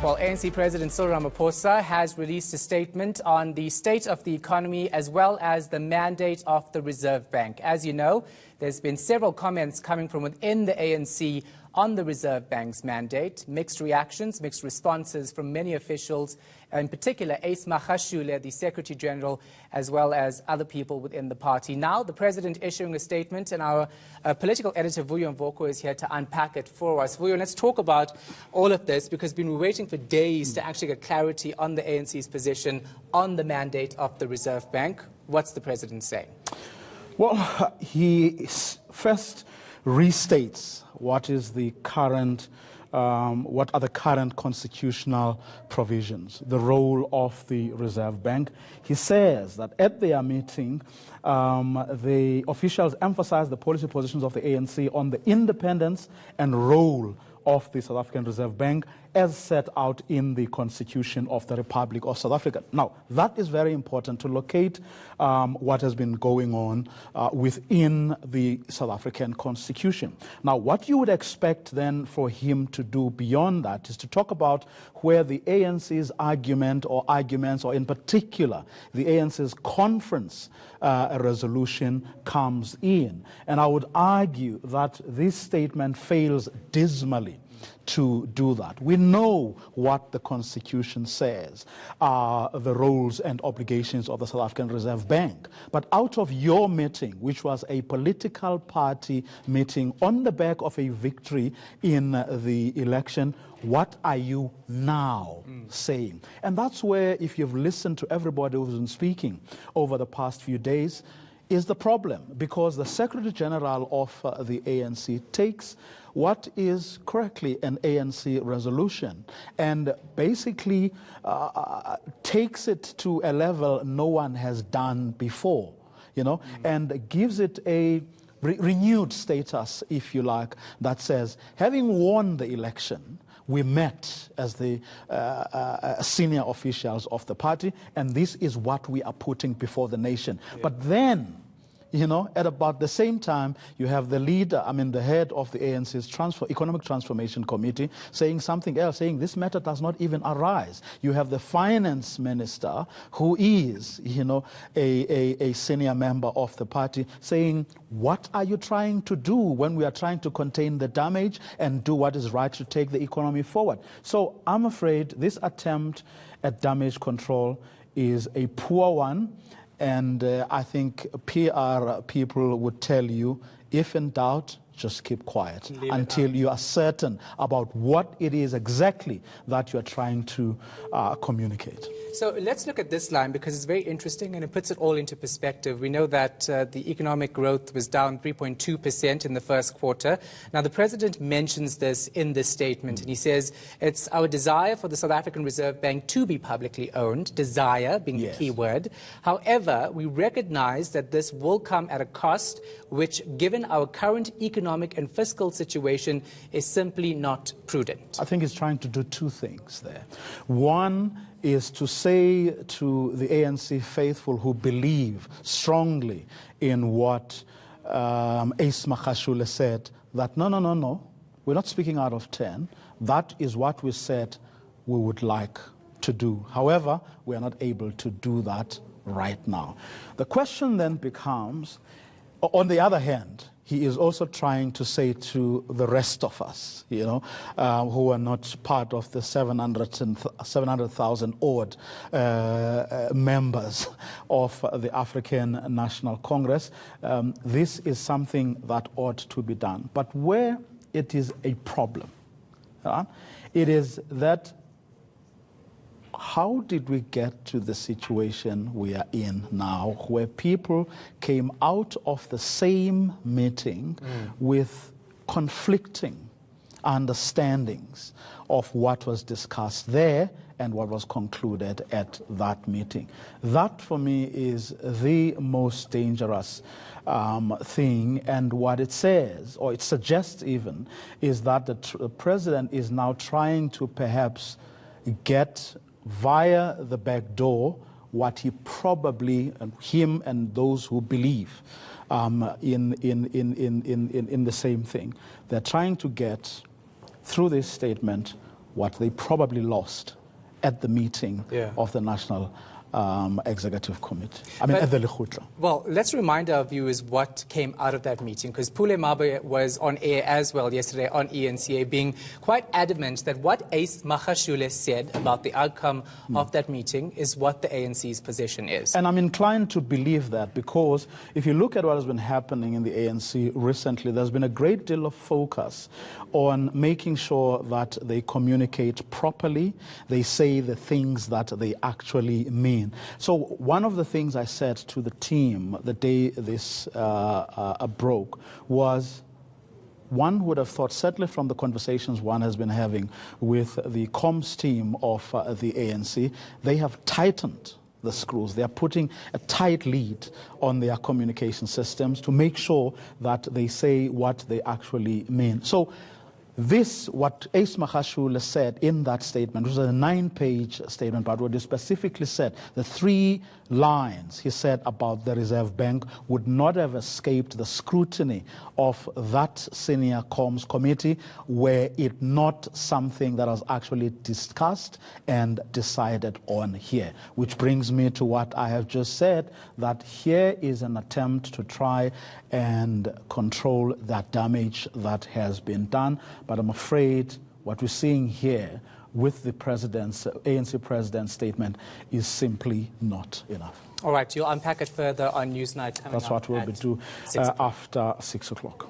Well, ANC President Cyril Ramaphosa has released a statement on the state of the economy as well as the mandate of the Reserve Bank. As you know, there's been several comments coming from within the ANC on the Reserve Bank's mandate, mixed reactions, mixed responses from many officials, in particular Ace Magashule, the Secretary General, as well as other people within the party. Now, the President issuing a statement, and our political editor, Vuyo Mvoko, is here to unpack it for us. Vuyo, let's talk about all of this, because we've been waiting for days to actually get clarity on the ANC's position on the mandate of the Reserve Bank. What's the President saying? Well, he first restates what is the current, what are the current constitutional provisions, the role of the Reserve Bank. He says that at their meeting, the officials emphasized the policy positions of the ANC on the independence and role of the South African Reserve Bank as set out in the Constitution of the Republic of South Africa. Now, that is very important to locate what has been going on within the South African Constitution. Now, what you would expect then for him to do beyond that is to talk about where the ANC's argument or arguments, or in particular, the ANC's conference resolution comes in. And I would argue that this statement fails dismally to do that. We know what the Constitution says are the roles and obligations of the South African Reserve Bank. But out of your meeting, which was a political party meeting on the back of a victory in the election, what are you now saying? And that's where, if you've listened to everybody who's been speaking over the past few days, is the problem, because the Secretary General of the ANC takes what is correctly an ANC resolution and basically takes it to a level no one has done before, you know, and gives it a renewed status, if you like, that says, having won the election, we met as the senior officials of the party, and this is what we are putting before the nation. Yeah. But then, you know, at about the same time, you have the leader, the head of the ANC's Economic Transformation Committee saying something else, saying this matter does not even arise. You have the finance minister, who is, you know, a senior member of the party, saying, what are you trying to do when we are trying to contain the damage and do what is right to take the economy forward? So I'm afraid this attempt at damage control is a poor one. And I think PR people would tell you, if in doubt, just keep quiet until you are certain about what it is exactly that you're trying to communicate. So let's look at this line, because it's very interesting and it puts it all into perspective. We know that the economic growth was down 3.2% in the first quarter. Now, the President mentions this in this statement, and he says it's our desire for the South African Reserve Bank to be publicly owned, desire being the key word. However, we recognize that this will come at a cost, which, given our current economic and fiscal situation, is simply not prudent. I think he's trying to do two things there. One is to say to the ANC faithful who believe strongly in what Ace Magashule said, that no, we're not speaking out of 10. That is what we said we would like to do. However, we are not able to do that right now. The question then becomes, on the other hand, he is also trying to say to the rest of us, you know, who are not part of the 700,000 odd members of the African National Congress, this is something that ought to be done. But where it is a problem, it is that how did we get to the situation we are in now, where people came out of the same meeting with conflicting understandings of what was discussed there and what was concluded at that meeting? That, for me, is the most dangerous thing. And what it says, or it suggests even, is that the President is now trying to perhaps get via the back door what he probably, him and those who believe in the same thing, they're trying to get through this statement what they probably lost at the meeting Yeah. of the National Executive Committee. I mean, at the Lekgotla. Well, let's remind our viewers what came out of that meeting, because Pule Mabe was on air as well yesterday on ENCA, being quite adamant that what Ace Magashule said about the outcome of that meeting is what the ANC's position is. And I'm inclined to believe that, because if you look at what has been happening in the ANC recently, there's been a great deal of focus on making sure that they communicate properly, they say the things that they actually mean. So one of the things I said to the team the day this broke was, one would have thought, certainly from the conversations one has been having with the comms team of the ANC, they have tightened the screws. They are putting a tight lead on their communication systems to make sure that they say what they actually mean. So this, what Ace Magashule said in that statement, which was a 9-page statement, but what he specifically said, the 3 lines he said about the Reserve Bank would not have escaped the scrutiny of that senior comms committee were it not something that was actually discussed and decided on here. Which brings me to what I have just said, that here is an attempt to try and control that damage that has been done. But I'm afraid what we're seeing here with the president's, ANC president's statement is simply not enough. All right, you'll unpack it further on Newsnight coming up. That's what we'll do after 6 o'clock.